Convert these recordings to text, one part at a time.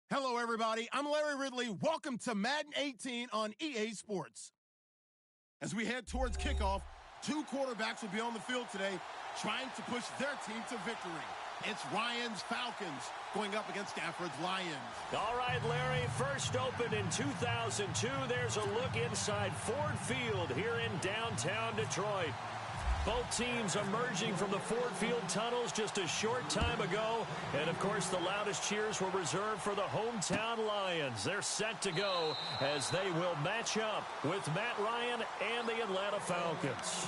Hello, everybody. I'm Larry Ridley. Welcome to Madden 18 on EA Sports. As we head towards kickoff, two quarterbacks will be on the field today trying to push their team to victory. It's Ryan's Falcons going up against Stafford's Lions. All right, Larry, first opened in 2002. There's a look inside Ford Field here in downtown Detroit. Both teams emerging from the Ford Field tunnels just a short time ago. And, of course, the loudest cheers were reserved for the hometown Lions. They're set to go as they will match up with Matt Ryan and the Atlanta Falcons.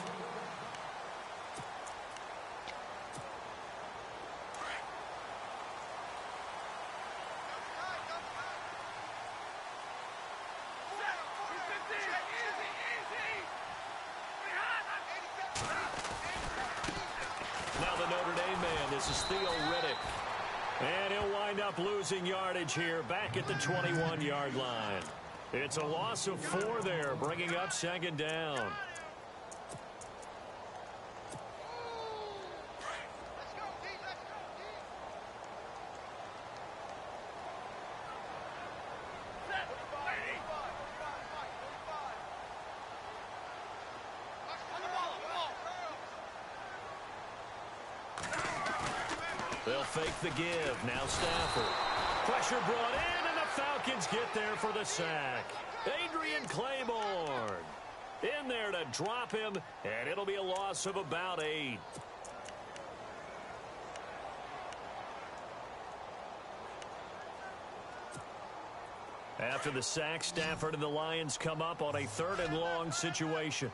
This is Theo Riddick. And he'll wind up losing yardage here back at the 21-yard line. It's a loss of 4 there, bringing up second down. They'll fake the give. Now Stafford. Pressure brought in, and the Falcons get there for the sack. Adrian Claiborne in there to drop him, and it'll be a loss of about 8. After the sack, Stafford and the Lions come up on a 3rd and long situation.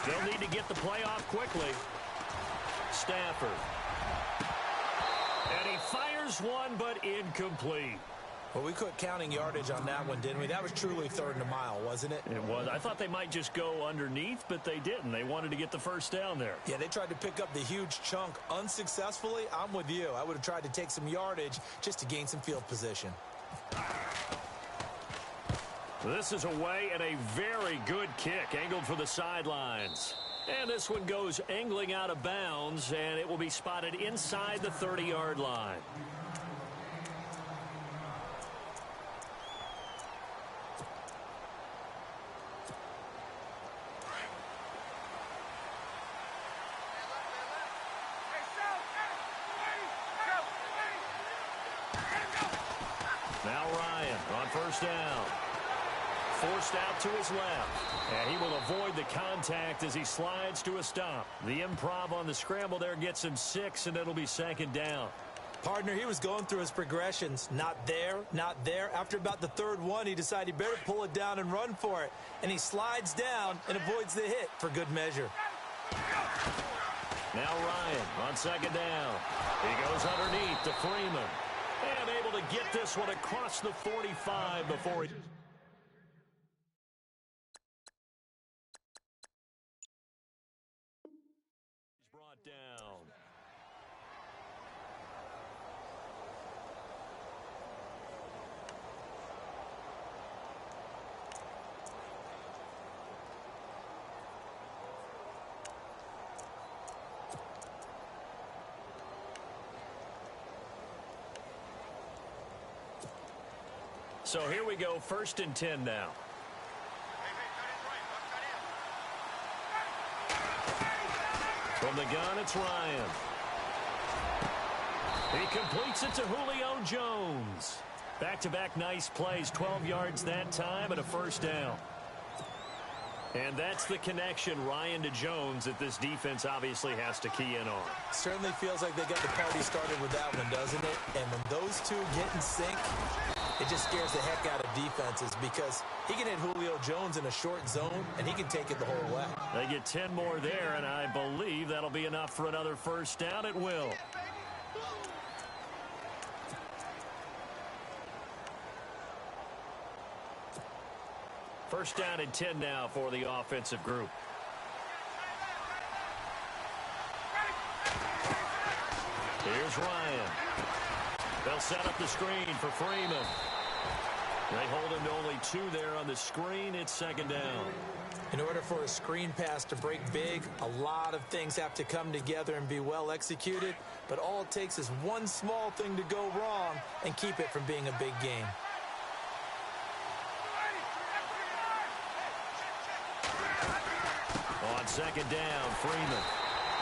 They'll need to get the play off quickly. Stafford. And he fires one, but incomplete. Well, we quit counting yardage on that one, didn't we? That was truly 3rd and a mile, wasn't it? It was. I thought they might just go underneath, but they didn't. They wanted to get the first down there. Yeah, they tried to pick up the huge chunk unsuccessfully. I'm with you. I would have tried to take some yardage just to gain some field position. This is away and a very good kick, angled for the sidelines. And this one goes angling out of bounds, and it will be spotted inside the 30-yard line. Now Ryan on first down. Forced out to his left, and he will avoid the contact as he slides to a stop. The improv on the scramble there gets him 6, and it'll be second down. Partner, he was going through his progressions. Not there, not there. After about the 3rd one, he decided he better pull it down and run for it. And he slides down and avoids the hit for good measure. Now Ryan on second down. He goes underneath to Freeman. And able to get this one across the 45 before he... down. So here we go, 1st and 10 now. From the gun, it's Ryan. He completes it to Julio Jones. Back-to-back nice plays, 12 yards that time and a first down. And that's the connection, Ryan to Jones, that this defense obviously has to key in on. Certainly feels like they got the party started with that one, doesn't it? And when those two get in sync, it just scares the heck out of defenses because he can hit Julio Jones in a short zone, and he can take it the whole way. They get 10 more there, and I believe that'll be enough for another first down. It will. First down and 10 now for the offensive group. Here's Ryan. They'll set up the screen for Freeman. They hold him to only 2 there on the screen. It's second down. In order for a screen pass to break big, a lot of things have to come together and be well executed. But all it takes is one small thing to go wrong and keep it from being a big game. On second down, Freeman.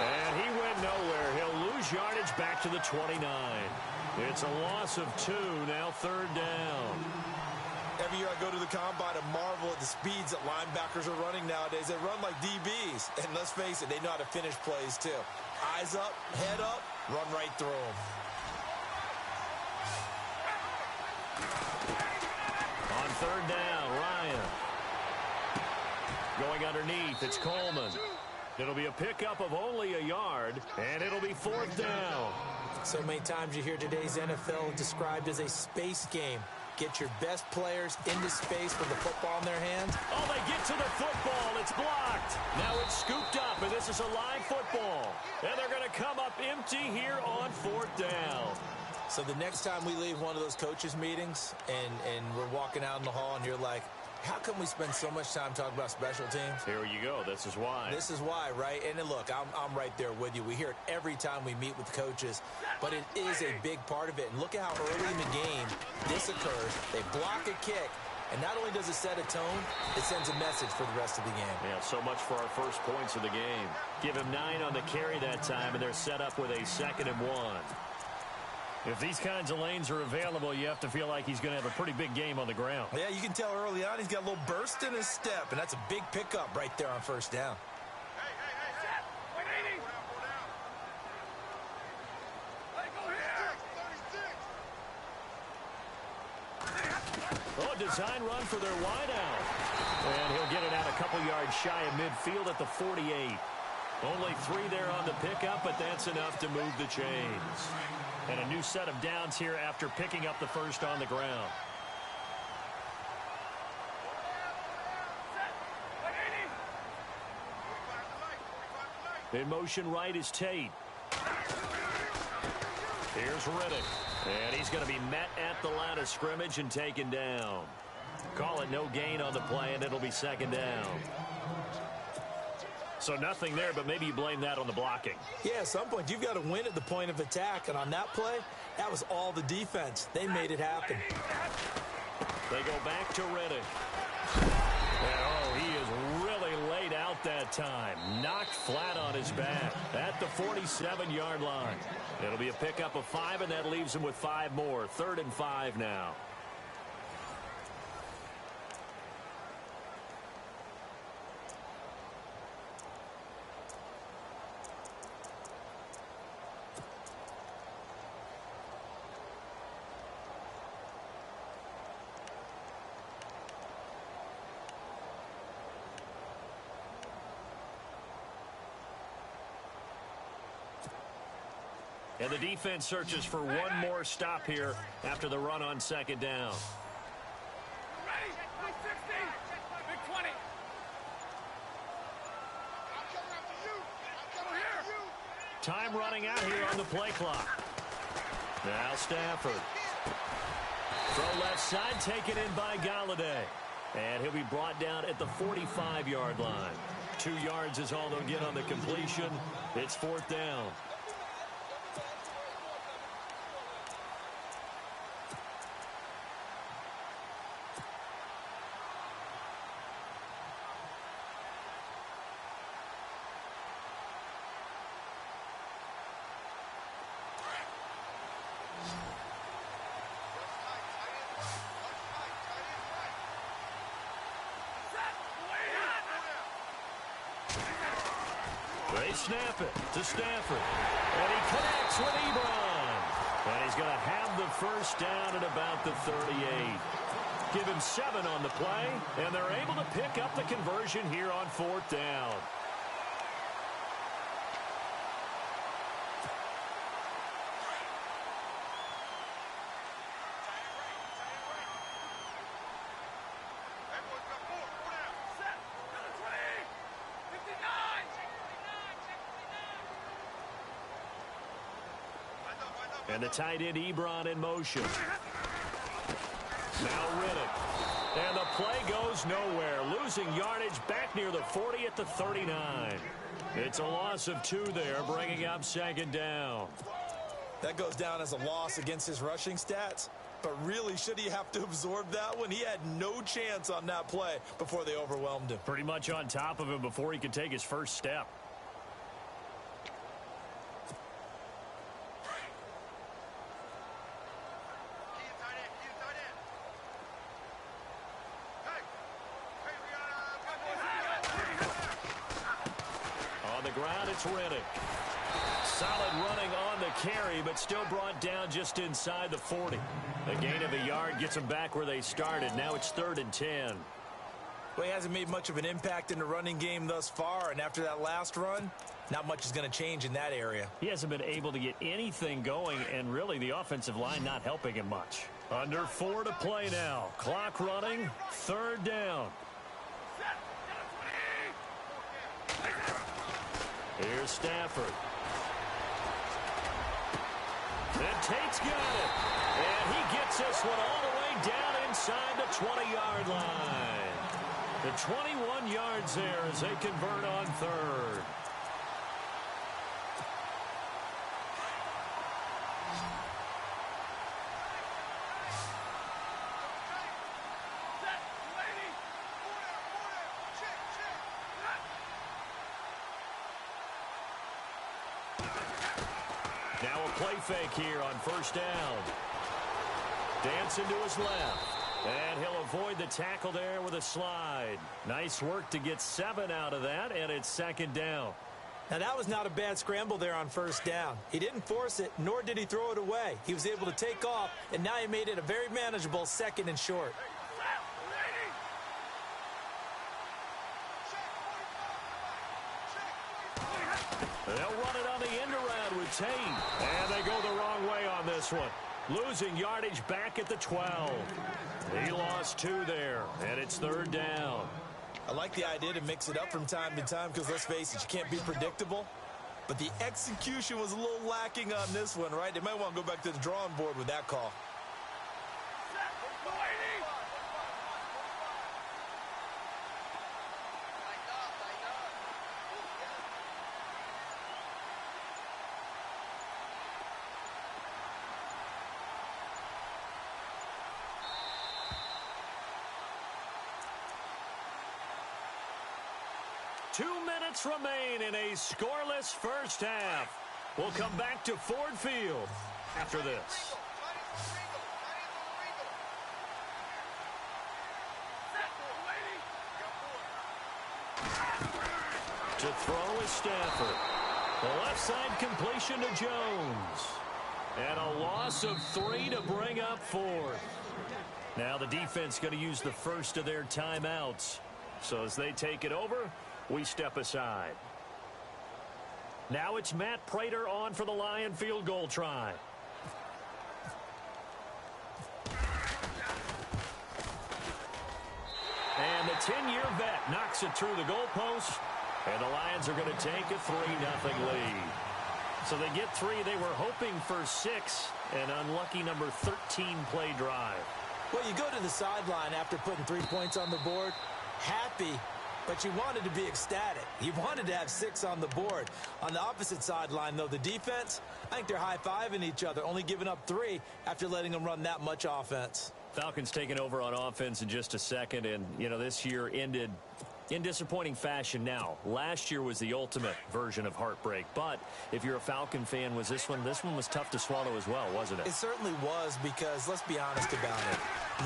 And he went nowhere. He'll lose yardage back to the 29. It's a loss of 2, now third down. Every year I go to the combine and marvel at the speeds that linebackers are running nowadays. They run like DBs. And let's face it, they know how to finish plays too. Eyes up, head up, run right through them. On third down, Ryan. Going underneath, it's Coleman. It'll be a pickup of only a yard, and it'll be fourth down. So many times you hear today's NFL described as a space game. Get your best players into space with the football in their hands. Oh, they get to the football. It's blocked. Now it's scooped up, and this is a live football. And they're going to come up empty here on fourth down. So the next time we leave one of those coaches' meetings and we're walking out in the hall and you're like, how come we spend so much time talking about special teams? Here you go. This is why. This is why, right? And then look, I'm right there with you. We hear it every time we meet with coaches, but it is a big part of it. And look at how early in the game this occurs. They block a kick, and not only does it set a tone, it sends a message for the rest of the game. Yeah, so much for our first points of the game. Give him 9 on the carry that time, and they're set up with a 2nd and 1. If these kinds of lanes are available, you have to feel like he's going to have a pretty big game on the ground. Yeah, you can tell early on he's got a little burst in his step, and that's a big pickup right there on first down. Oh, design run for their wideout. And he'll get it out a couple yards shy of midfield at the 48. Only 3 there on the pickup, but that's enough to move the chains. And a new set of downs here after picking up the first on the ground. In motion right is Tate. Here's Riddick. And he's going to be met at the line of scrimmage and taken down. Call it no gain on the play, and it'll be second down. So nothing there, but maybe you blame that on the blocking. Yeah, at some point, you've got to win at the point of attack. And on that play, that was all the defense. They made it happen. They go back to Riddick. And, oh, he is really laid out that time. Knocked flat on his back at the 47-yard line. It'll be a pickup of 5, and that leaves him with 5 more. 3rd and 5 now. And the defense searches for one more stop here after the run on second down. Ready? 360. Big 20. Time running out here on the play clock. Now Stafford. Throw left side, taken in by Galladay. And he'll be brought down at the 45-yard line. 2 yards is all they'll get on the completion. It's 4th down. They snap it to Stafford. And he connects with Ebron. And he's going to have the first down at about the 38. Give him 7 on the play, and they're able to pick up the conversion here on 4th down. And the tight end Ebron in motion. Now Riddick. And the play goes nowhere. Losing yardage back near the 40 at the 39. It's a loss of 2 there, bringing up second down. That goes down as a loss against his rushing stats. But really, should he have to absorb that one? He had no chance on that play before they overwhelmed him. Pretty much on top of him before he could take his first step. On the ground, it's Riddick. Solid running on the carry, but still brought down just inside the 40. A gain of a yard gets them back where they started. Now it's 3rd and 10. Well, he hasn't made much of an impact in the running game thus far, and after that last run, not much is going to change in that area. He hasn't been able to get anything going, and really the offensive line not helping him much. Under 4 to play now. Clock running, 3rd down. Here's Stafford. And Tate's got it. And he gets this one all the way down inside the 20-yard line. The 21 yards there as they convert on 3rd. Now a play fake here on 1st down. Dancing to his left. And he'll avoid the tackle there with a slide. Nice work to get 7 out of that, and it's 2nd down. Now, that was not a bad scramble there on 1st down. He didn't force it, nor did he throw it away. He was able to take off, and now he made it a very manageable 2nd and short. They'll run it on the end around with Tate. And they go the wrong way on this one. Losing yardage back at the 12. He lost 2 there, and it's 3rd down. I like the idea to mix it up from time to time because, let's face it, you can't be predictable. But the execution was a little lacking on this one, right? They might want to go back to the drawing board with that call. Remain in a scoreless first half. We'll come back to Ford Field after this. To throw is Stafford. The left side completion to Jones. And a loss of 3 to bring up 4th. Now the defense going to use the first of their timeouts. So as they take it over, we step aside. Now it's Matt Prater on for the Lion field goal try. And the 10-year vet knocks it through the goalpost. And the Lions are going to take a 3-0 lead. So they get 3. They were hoping for 6. An unlucky number 13 play drive. Well, you go to the sideline after putting 3 points on the board, happy, but you wanted to be ecstatic. You wanted to have 6 on the board. On the opposite sideline, though, the defense, I think they're high-fiving each other, only giving up 3 after letting them run that much offense. Falcons taking over on offense in just a second, and, you know, this year ended in disappointing fashion now. Last year was the ultimate version of heartbreak, but if you're a Falcon fan, was this one was tough to swallow as well, wasn't it? It certainly was because, let's be honest about it,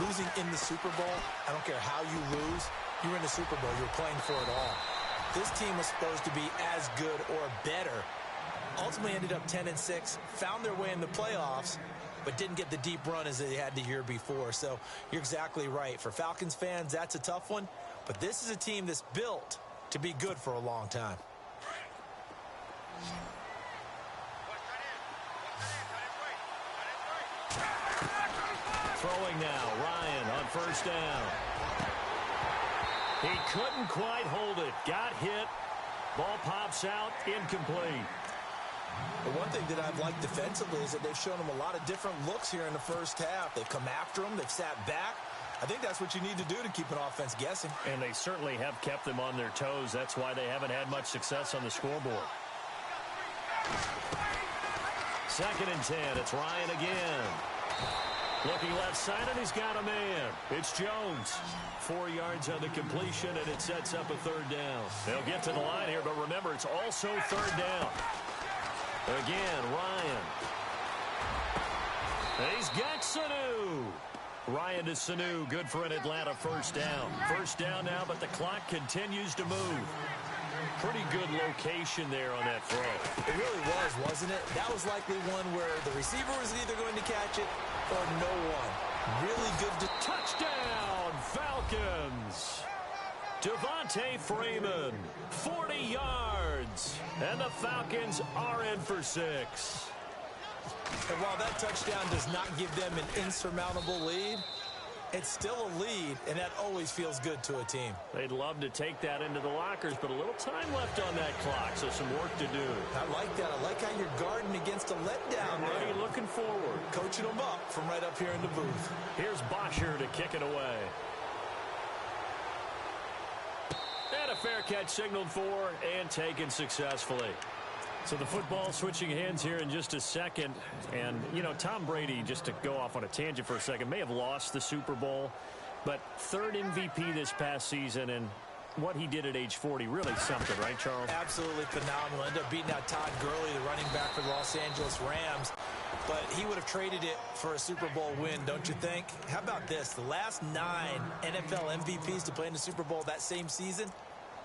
losing in the Super Bowl, I don't care how you lose, you're in the Super Bowl. You're playing for it all. This team was supposed to be as good or better. Ultimately ended up 10-6, found their way in the playoffs, but didn't get the deep run as they had the year before. So you're exactly right. For Falcons fans, that's a tough one. But this is a team that's built to be good for a long time. Throwing now, Ryan on 1st down. He couldn't quite hold it. Got hit. Ball pops out, incomplete. The one thing that I've liked defensively is that they've shown them a lot of different looks here in the first half. They've come after them. They've sat back. I think that's what you need to do to keep an offense guessing. And they certainly have kept them on their toes. That's why they haven't had much success on the scoreboard. 2nd and 10. It's Ryan again. Looking left side, and he's got a man. It's Jones. 4 yards on the completion, and it sets up a 3rd down. They'll get to the line here, but remember, it's also 3rd down. Again, Ryan. He's got Sanu. Ryan to Sanu, good for an Atlanta 1st down. 1st down now, but the clock continues to move. Pretty good location there on that throw. It really was, wasn't it? That was likely one where the receiver was either going to catch it or no one. Really good. Touchdown, Falcons. Devontae Freeman, 40 yards. And the Falcons are in for 6. And while that touchdown does not give them an insurmountable lead, it's still a lead, and that always feels good to a team. They'd love to take that into the lockers, but a little time left on that clock, so some work to do. I like that. I like how you're guarding against a letdown there. Right, looking forward. Coaching them up from right up here in the booth. Here's Bosher to kick it away. And a fair catch signaled for and taken successfully. So the football switching hands here in just a second. And, you know, Tom Brady, just to go off on a tangent for a second, may have lost the Super Bowl, but 3rd MVP this past season, and what he did at age 40, really something, right, Charles? Absolutely phenomenal. Ended up beating out Todd Gurley, the running back for the Los Angeles Rams. But he would have traded it for a Super Bowl win, don't you think? How about this? The last 9 NFL MVPs to play in the Super Bowl that same season,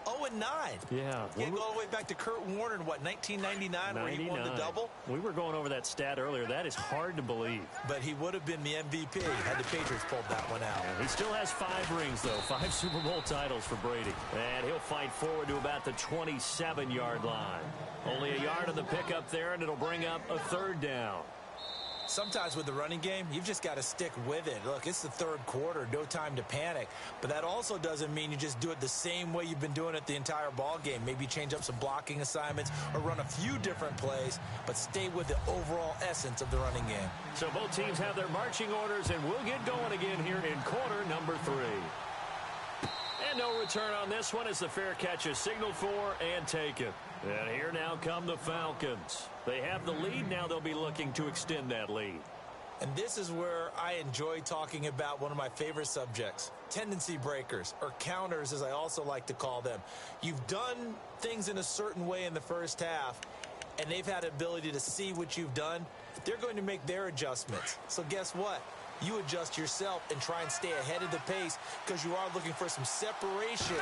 0-9. Yeah. You go all the way back to Kurt Warner in, what, 1999, where he won the double? We were going over that stat earlier. That is hard to believe. But he would have been the MVP had the Patriots pulled that one out. Yeah, he still has 5 rings, though. 5 Super Bowl titles for Brady. And he'll fight forward to about the 27-yard line. Only a yard on the pickup there, and it'll bring up a 3rd down. Sometimes with the running game, you've just got to stick with it. Look, it's the 3rd quarter, no time to panic. But that also doesn't mean you just do it the same way you've been doing it the entire ball game. Maybe change up some blocking assignments or run a few different plays, but stay with the overall essence of the running game. So both teams have their marching orders, and we'll get going again here in quarter number 3. And no return on this one as the fair catch is signaled for and taken. And here now come the Falcons. They have the lead. Now they'll be looking to extend that lead. And this is where I enjoy talking about one of my favorite subjects, tendency breakers, or counters as I also like to call them. You've done things in a certain way in the first half, and they've had the ability to see what you've done. They're going to make their adjustments. So guess what? You adjust yourself and try and stay ahead of the pace because you are looking for some separation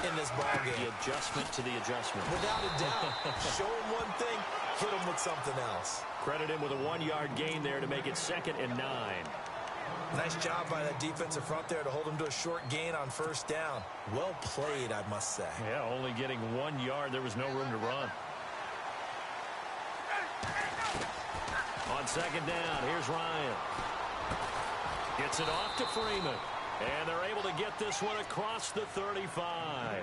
in this ball game. The adjustment to the adjustment. Without a doubt. Show them one thing, hit them with something else. Credit him with a 1-yard gain there to make it 2nd and 9. Nice job by that defensive front there to hold them to a short gain on 1st down. Well played, I must say. Yeah, only getting 1 yard. There was no room to run. On 2nd down, here's Ryan. Gets it off to Freeman. And they're able to get this one across the 35.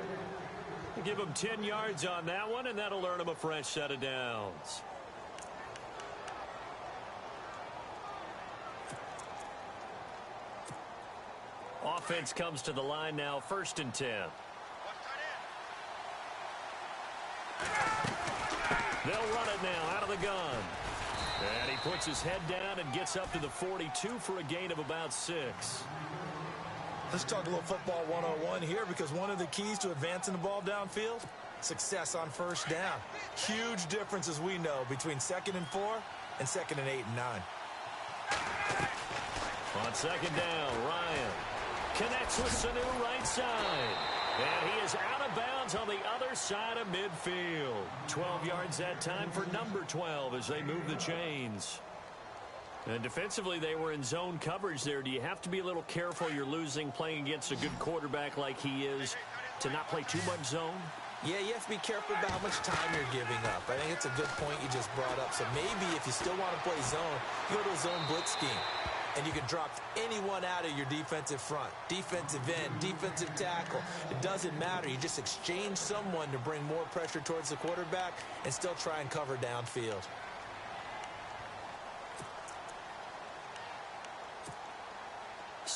Give them 10 yards on that one, and that'll earn them a fresh set of downs. Offense comes to the line now, 1st and 10. They'll run it now out of the gun. And he puts his head down and gets up to the 42 for a gain of about 6. Let's talk a little football 101 here, because one of the keys to advancing the ball downfield, success on 1st down. Huge difference, as we know, between 2nd and 4 and 2nd and 8 and 9. On 2nd down, Ryan connects with Sanu right side. And he is out of bounds on the other side of midfield. 12 yards that time for number 12 as they move the chains. And defensively, they were in zone coverage there. Do you have to be a little careful? You're losing playing against a good quarterback like he is to not play too much zone? Yeah, you have to be careful about how much time you're giving up. I think it's a good point you just brought up. So maybe if you still want to play zone, you go to a zone blitz scheme. And you can drop anyone out of your defensive front, defensive end, defensive tackle. It doesn't matter. You just exchange someone to bring more pressure towards the quarterback and still try and cover downfield.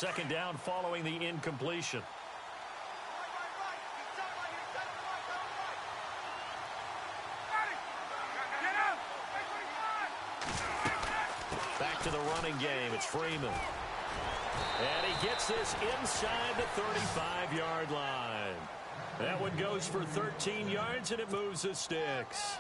second down following the incompletion. Back to the running game. It's Freeman. And he gets this inside the 35-yard line. That one goes for 13 yards, and it moves the sticks.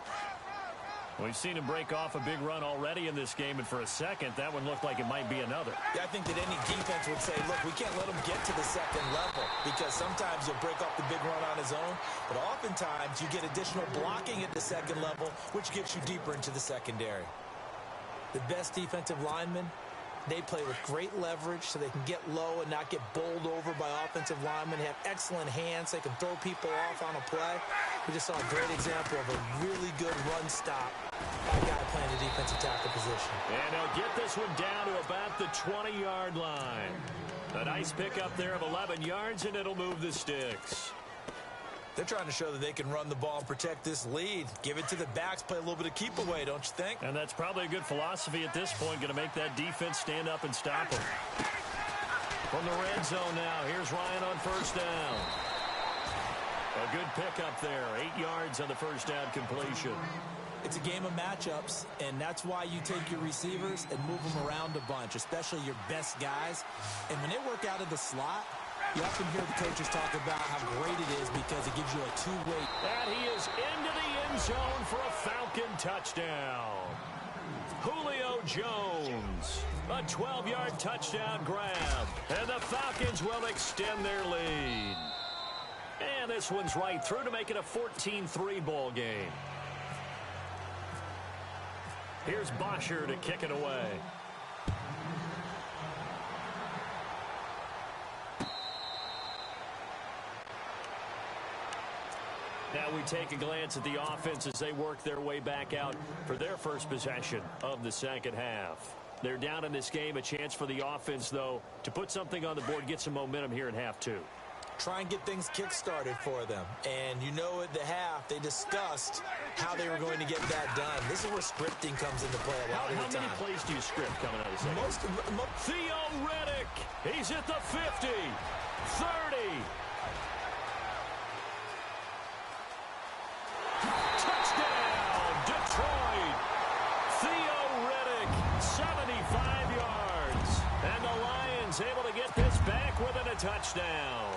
We've seen him break off a big run already in this game, and for a second, that one looked like it might be another. Yeah, I think that any defense would say, look, we can't let him get to the second level because sometimes he'll break off the big run on his own, but oftentimes you get additional blocking at the second level, which gets you deeper into the secondary. The best defensive linemen, they play with great leverage so they can get low and not get bowled over by offensive linemen. They have excellent hands. They can throw people off on a play. We just saw a great example of a really good run stop by a guy playing the defensive tackle position. And they'll get this one down to about the 20-yard line. A nice pickup there of 11 yards, and it'll move the sticks. They're trying to show that they can run the ball and protect this lead. Give it to the backs, play a little bit of keep away, don't you think? And that's probably a good philosophy at this point, going to make that defense stand up and stop them. From the red zone now, here's Ryan on first down. A good pickup there, 8 yards on the first down completion. It's a game of matchups, and that's why you take your receivers and move them around a bunch, especially your best guys. And when they work out of the slot, you often hear the coaches talk about how great it is because it gives you a two-way. And he is into the end zone for a Falcon touchdown. Julio Jones, a 12-yard touchdown grab. And the Falcons will extend their lead. And this one's right through to make it a 14-3 ball game. Here's Bosher to kick it away. Now we take a glance at the offense as they work their way back out for their first possession of the second half. They're down in this game. A chance for the offense, though, to put something on the board, get some momentum here in half two. Try and get things kick-started for them. And you know at the half, they discussed how they were going to get that done. This is where scripting comes into play a lot of the time. How many plays do you script coming out of the second? Theo Riddick, he's at the 50, 30. Touchdown, Detroit. Theo Riddick, 75 yards. And the Lions able to get this back within a touchdown.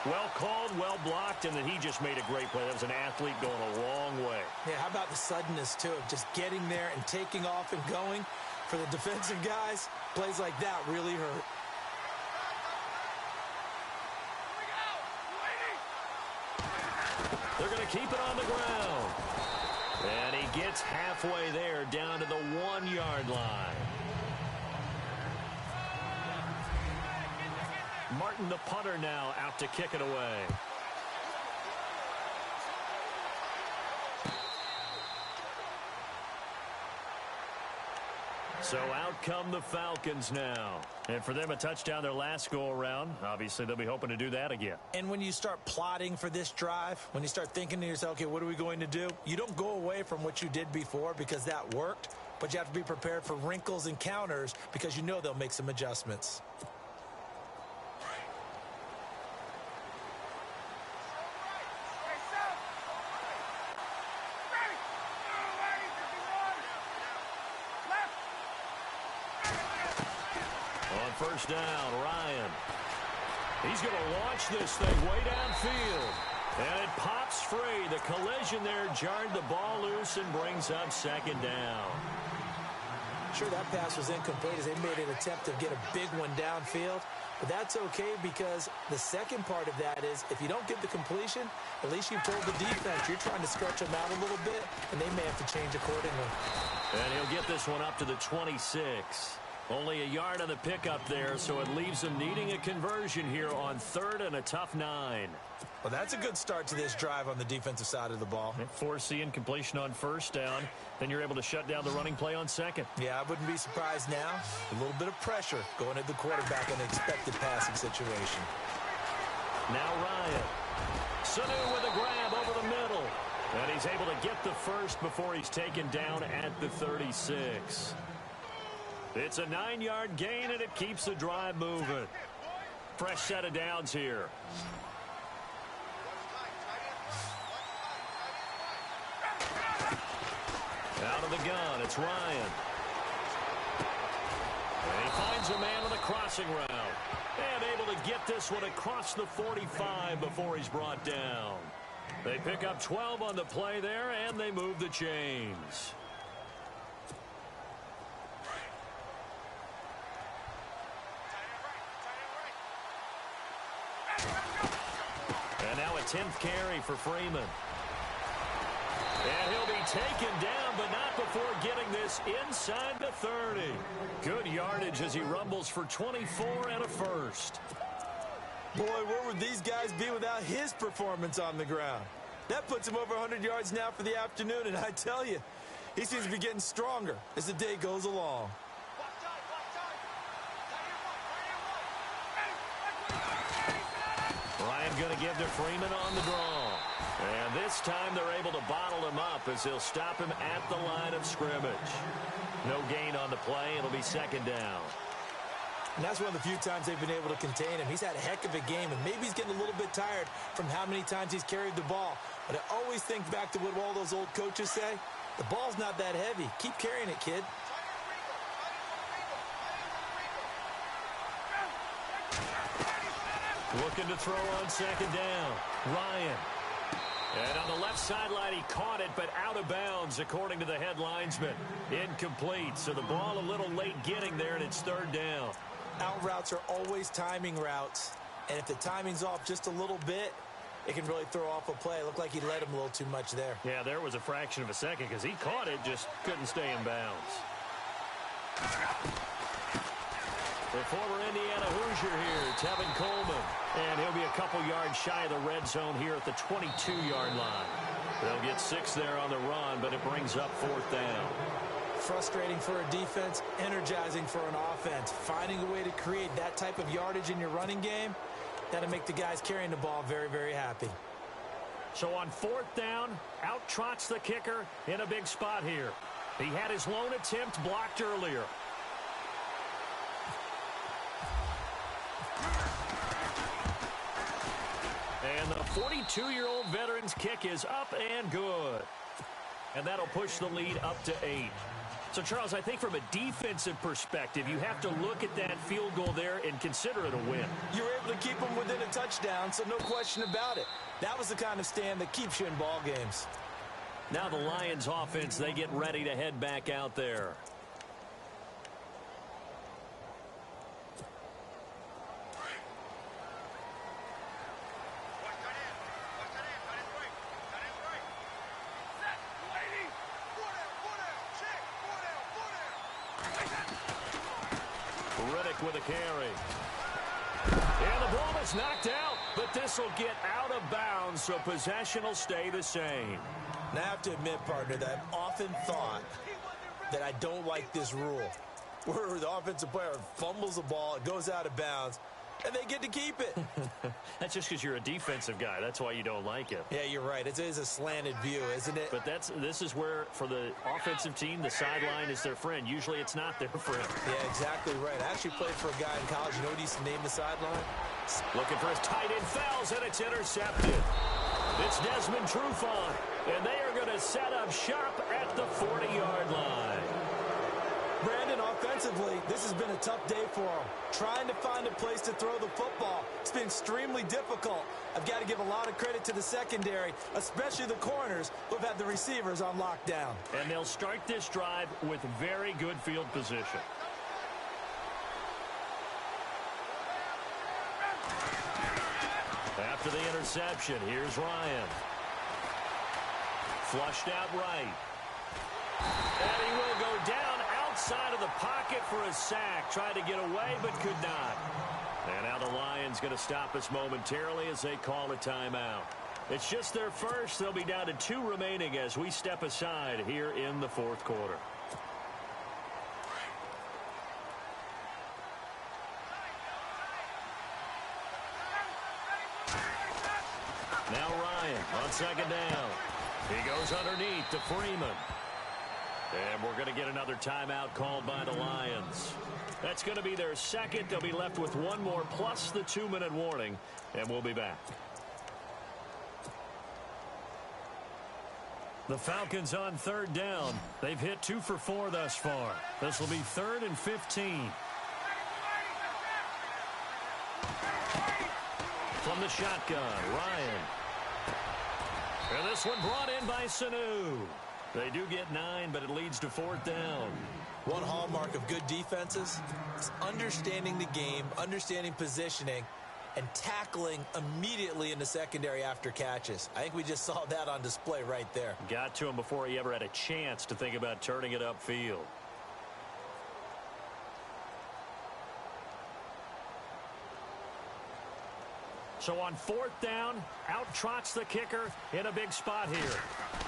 Well called, well blocked, and then he just made a great play. That was an athlete going a long way. Yeah, how about the suddenness, too, of just getting there and taking off and going? For the defensive guys, plays like that really hurt. They're going to keep it on the ground. And he gets halfway there down to the 1-yard line. Martin, the punter, now out to kick it away. So out come the Falcons now. And for them, a touchdown their last go-around. Obviously, they'll be hoping to do that again. And when you start plotting for this drive, when you start thinking to yourself, okay, what are we going to do? You don't go away from what you did before because that worked, but you have to be prepared for wrinkles and counters because you know they'll make some adjustments. First down, Ryan. He's going to launch this thing way downfield. And it pops free. The collision there jarred the ball loose and brings up second down. Sure, that pass was incomplete as they made an attempt to get a big one downfield. But that's okay because the second part of that is if you don't get the completion, at least you've told the defense you're trying to stretch them out a little bit, and they may have to change accordingly. And he'll get this one up to the 26. Only a yard on the pickup there, so it leaves them needing a conversion here on third and a tough 9. Well, that's a good start to this drive on the defensive side of the ball. Force incompletion on first down. Then you're able to shut down the running play on second. Yeah, I wouldn't be surprised now. A little bit of pressure going at the quarterback in an expected passing situation. Now Ryan. Sanu with a grab over the middle. And he's able to get the first before he's taken down at the 36. It's a 9-yard gain, and it keeps the drive moving. Fresh set of downs here. Out of the gun, it's Ryan. And he finds a man on the crossing route. And able to get this one across the 45 before he's brought down. They pick up 12 on the play there, and they move the chains. And now a 10th carry for Freeman. And he'll be taken down, but not before getting this inside the 30. Good yardage as he rumbles for 24 and a first. Boy, where would these guys be without his performance on the ground? That puts him over 100 yards now for the afternoon, and I tell you, he seems to be getting stronger as the day goes along. Ryan going to give to Freeman on the draw. And this time they're able to bottle him up as they'll stop him at the line of scrimmage. No gain on the play. It'll be second down. And that's one of the few times they've been able to contain him. He's had a heck of a game, and maybe he's getting a little bit tired from how many times he's carried the ball. But I always think back to what all those old coaches say. The ball's not that heavy. Keep carrying it, kid. Looking to throw on second down. Ryan. And on the left sideline, he caught it, but out of bounds, according to the head linesman. Incomplete, so the ball a little late getting there, and it's third down. Out routes are always timing routes, and if the timing's off just a little bit, it can really throw off a play. It looked like he led him a little too much there. Yeah, there was a fraction of a second because he caught it, just couldn't stay in bounds. The former Indiana Hoosier here, Tevin Coleman. And he'll be a couple yards shy of the red zone here at the 22-yard line. They'll get 6 there on the run, but it brings up fourth down. Frustrating for a defense, energizing for an offense. Finding a way to create that type of yardage in your running game, that'll make the guys carrying the ball very, very happy. So on fourth down, out trots the kicker in a big spot here. He had his lone attempt blocked earlier. And the 42-year-old veteran's kick is up and good. And that'll push the lead up to 8. So, Charles, I think from a defensive perspective, you have to look at that field goal there and consider it a win. You were able to keep them within a touchdown, so no question about it. That was the kind of stand that keeps you in ball games. Now the Lions offense, they get ready to head back out there. With a carry. And the ball is knocked out, but this will get out of bounds, so possession will stay the same. Now, I have to admit, partner, that I've often thought that I don't like this rule, where the offensive player fumbles the ball, it goes out of bounds, and they get to keep it. That's just because you're a defensive guy. That's why you don't like it. Yeah, you're right. It is a slanted view, isn't it? But this is where, for the offensive team, the sideline is their friend. Usually it's not their friend. Yeah, exactly right. I actually played for a guy in college. You know what he used to name the sideline? Looking for his tight end, fouls, and it's intercepted. It's Desmond Trufant, and they are going to set up shop at the 40-yard line. Brandon, offensively, this has been a tough day for him. Trying to find a place to throw the football. It's been extremely difficult. I've got to give a lot of credit to the secondary, especially the corners who have had the receivers on lockdown. And they'll start this drive with very good field position. After the interception, here's Ryan. Flushed out right. And he will go down outside of the pocket for a sack. Tried to get away, but could not. And now the Lions going to stop us momentarily as they call a timeout. It's just their first. They'll be down to 2 remaining as we step aside here in the fourth quarter. Now Ryan on second down. He goes underneath to Freeman. And And we're going to get another timeout called by the Lions. That's going to be their second. They'll be left with one more plus the 2-minute warning, and we'll be back. The Falcons on third down. They've hit 2 for 4 thus far. This will be 3rd and 15. From the shotgun, Ryan. And this one brought in by Sanu. They do get 9, but it leads to 4th down. One hallmark of good defenses is understanding the game, understanding positioning, and tackling immediately in the secondary after catches. I think we just saw that on display right there. Got to him before he ever had a chance to think about turning it upfield. So on 4th down, out trots the kicker in a big spot here.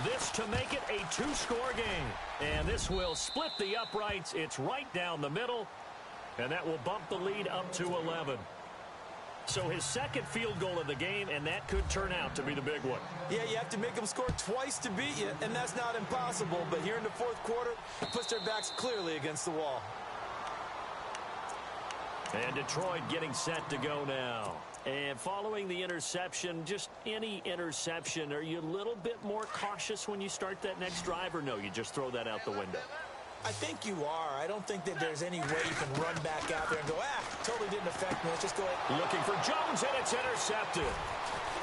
This to make it a 2-score game. And this will split the uprights. It's right down the middle. And that will bump the lead up to 11. So his second field goal of the game, and that could turn out to be the big one. Yeah, you have to make them score twice to beat you, and that's not impossible. But here in the 4th quarter, puts their backs clearly against the wall. And Detroit getting set to go now. And following the interception, just any interception, are you a little bit more cautious when you start that next drive, or no, you just throw that out the window? I think you are. I don't think that there's any way you can run back out there and go, totally didn't affect me. Let's just go ahead. Looking for Jones, and it's intercepted.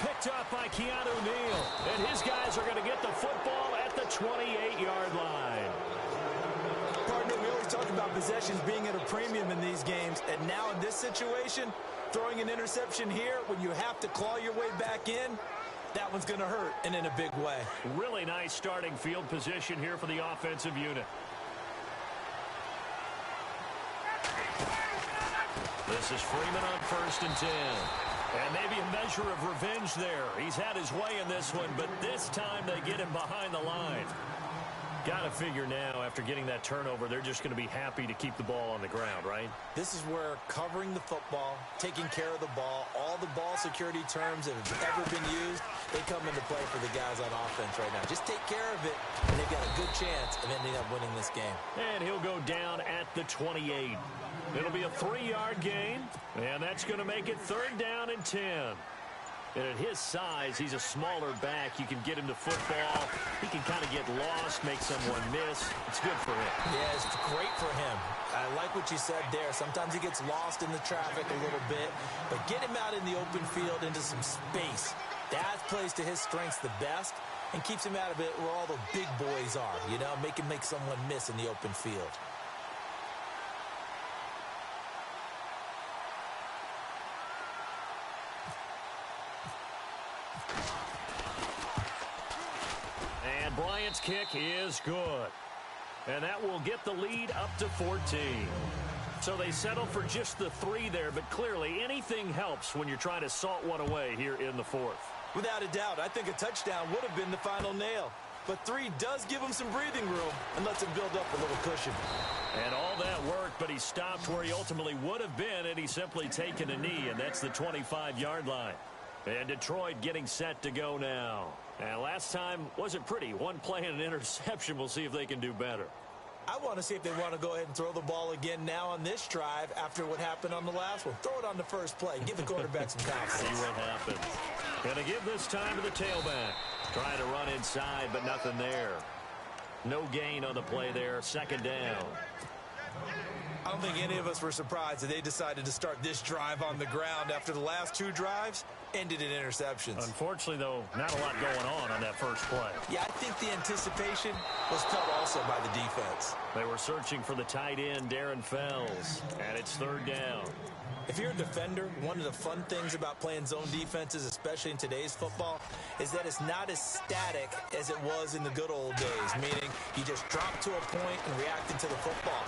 Picked up by Keanu Neal. And his guys are going to get the football at the 28-yard line. Partner, we always talk about possessions being at a premium in these games. And now in this situation, throwing an interception here when you have to claw your way back in, that one's going to hurt, and in a big way. Really nice starting field position here for the offensive unit. This is Freeman on 1st and 10. And maybe a measure of revenge there. He's had his way in this one, but this time they get him behind the line. Got to figure now, after getting that turnover, they're just going to be happy to keep the ball on the ground, right? This is where covering the football, taking care of the ball, all the ball security terms that have ever been used, they come into play for the guys on offense right now. Just take care of it, and they've got a good chance of ending up winning this game. And he'll go down at the 28. It'll be a 3-yard gain, and that's going to make it 3rd down and 10. And at his size, he's a smaller back. You can get him to football. He can kind of get lost, make someone miss. It's good for him. Yeah, it's great for him. I like what you said there. Sometimes he gets lost in the traffic a little bit, but get him out in the open field into some space. That plays to his strengths the best and keeps him out of it where all the big boys are, you know, make him make someone miss in the open field. Bryant's kick is good. And that will get the lead up to 14. So they settle for just the 3 there, but clearly anything helps when you're trying to salt one away here in the 4th. Without a doubt, I think a touchdown would have been the final nail. But 3 does give him some breathing room and lets him build up a little cushion. And all that worked, but he stopped where he ultimately would have been, and he's simply taken a knee, and that's the 25-yard line. And Detroit getting set to go now. And last time wasn't pretty. One play and an interception. We'll see if they can do better. I want to see if they want to go ahead and throw the ball again now on this drive after what happened on the last one. Throw it on the first play. Give the quarterback some confidence. See what happens. Going to give this time to the tailback. Trying to run inside, but nothing there. No gain on the play there. 2nd down. I don't think any of us were surprised that they decided to start this drive on the ground after the last 2 drives ended in interceptions. Unfortunately, though, not a lot going on that first play. Yeah, I think the anticipation was cut also by the defense. They were searching for the tight end, Darren Fells, and it's 3rd down. If you're a defender, one of the fun things about playing zone defenses, especially in today's football, is that it's not as static as it was in the good old days, meaning you just drop to a point and react to the football.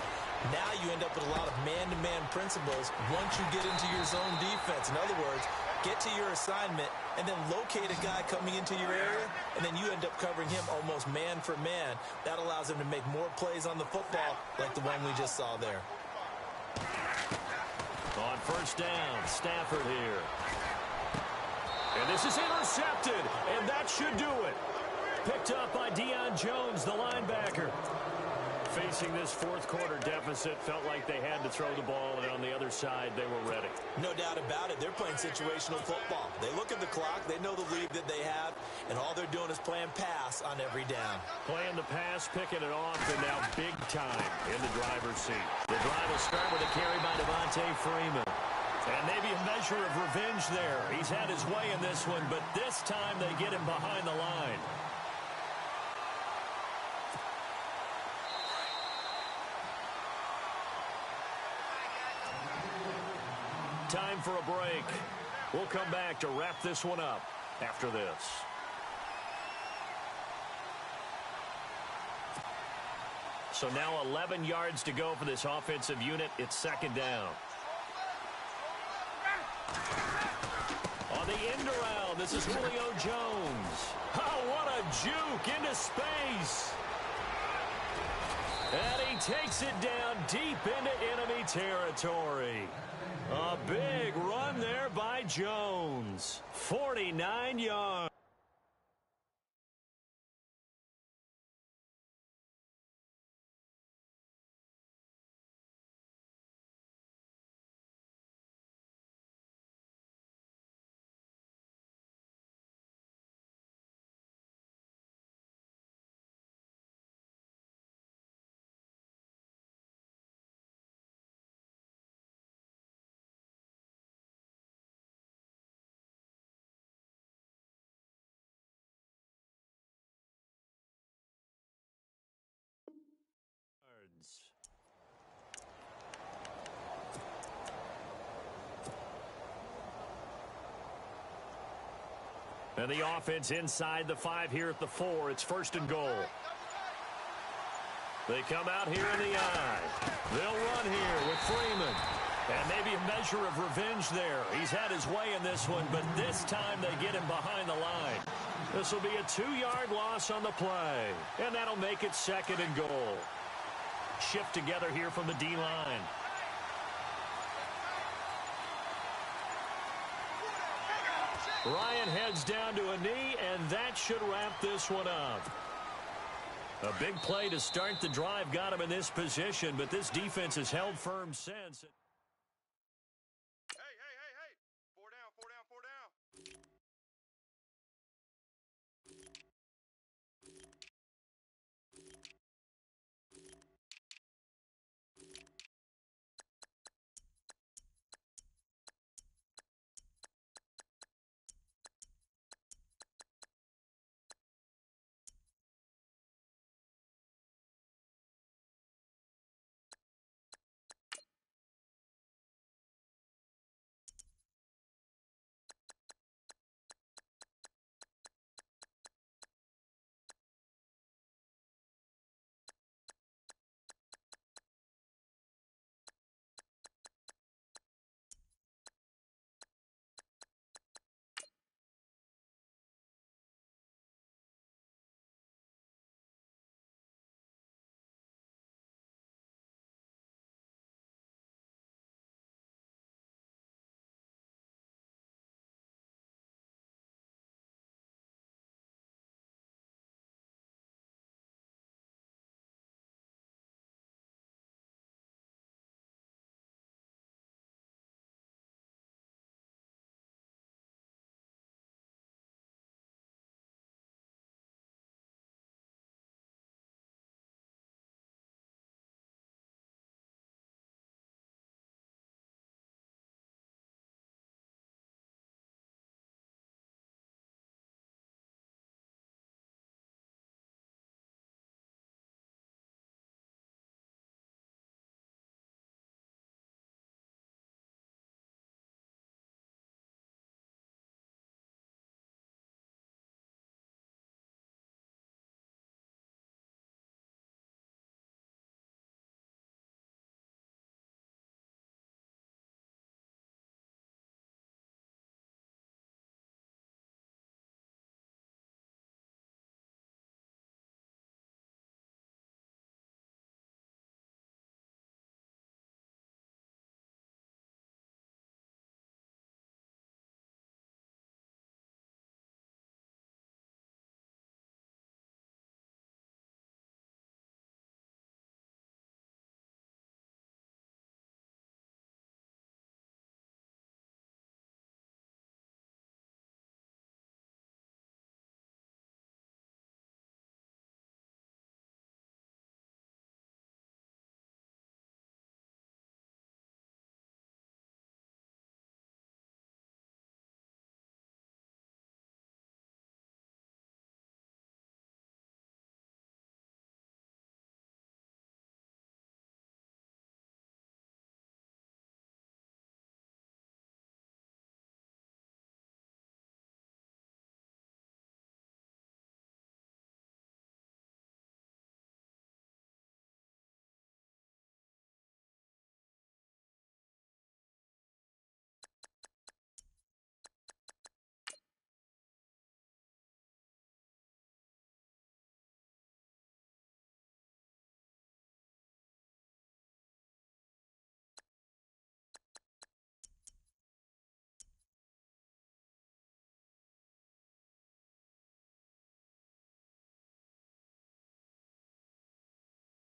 Now you end up with a lot of man-to-man principles once you get into your zone defense. In other words, get to your assignment and then locate a guy coming into your area, and then you end up covering him almost man for man. That allows him to make more plays on the football like the one we just saw there. On 1st down, Stafford here. And this is intercepted, and that should do it. Picked up by Deion Jones, the linebacker. facing this fourth quarter deficit, felt like they had to throw the ball, and on the other side, they were ready. No doubt about it. They're playing situational football. They look at the clock, they know the lead that they have, and all they're doing is playing pass on every down. Playing the pass, picking it off, and now big time in the driver's seat. The drive will start with a carry by Devontae Freeman. And maybe a measure of revenge there. He's had his way in this one, but this time they get him behind the line. Time for a break. We'll come back to wrap this one up after this. So now 11 yards to go for this offensive unit. It's second down. On the end around, this is Julio Jones. Oh, what a juke into space. And he takes it down deep into enemy territory. A big run there by Jones. 49 yards. And the offense inside the 5 here at the 4. It's first and goal. They come out here in the I. They'll run here with Freeman. And maybe a measure of revenge there. He's had his way in this one, but this time they get him behind the line. This will be a 2-yard loss on the play. And that'll make it second and goal. Shift together here from the D-line. Ryan heads down to a knee, and that should wrap this one up. A big play to start the drive got him in this position, but this defense has held firm since.